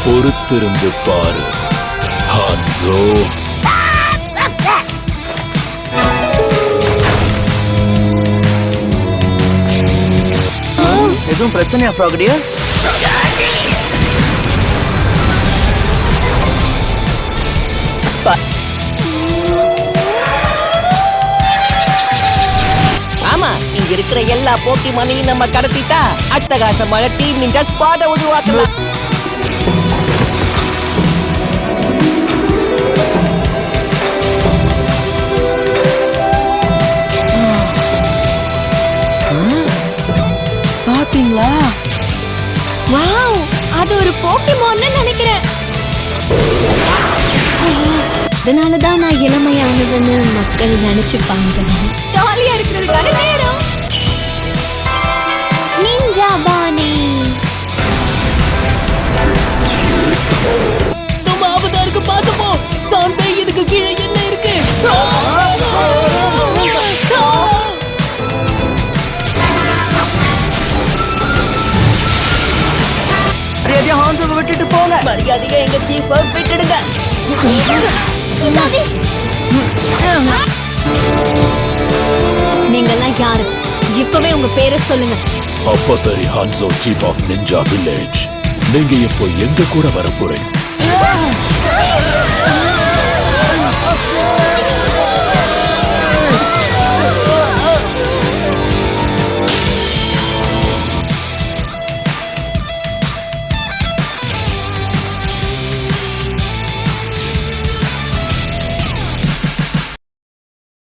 பொறுத்திருந்து பாரு ஹான்சோ. எதுவும் பிரச்சனையா ஃப்ராகடியர்? ஆமா, இங்க இருக்கிற எல்லா போக்கிமானையும் நம்ம கடத்திட்டா அட்டகாசமான டீம் நிஞ்சா ஸ்குவாட உருவாக்கலாம். பாத்தீங்களா? வாவ், அது ஒரு போக்கிமான்னு நினைக்கிறேன். அதனாலதான் நான் இளமையானவன்னு மக்கள் நினைச்சுப்பாங்க. ஜாலியா இருக்கிறதுக்கான நேரம். நிஞ்சா பாணி. ரொம்ப ஆபத்தா இருக்கு, பாத்து போ. சவுண்ட் இதுக்கு கீழே என்ன இருக்கு? மரியாதையா ஹான்சோவை விட்டுட்டு போங்க. மரியாதையா எங்க சீஃப விட்டுடுங்க. நீங்கெல்லாம் யாரு? இப்பவே உங்க பேரை சொல்லுங்க. அப்ப சரி ஹான்சோ, சீஃப் ஆஃப் நிஞ்சா வில்லேஜ். நீங்க இப்போ எங்க கூட வர போறீங்க?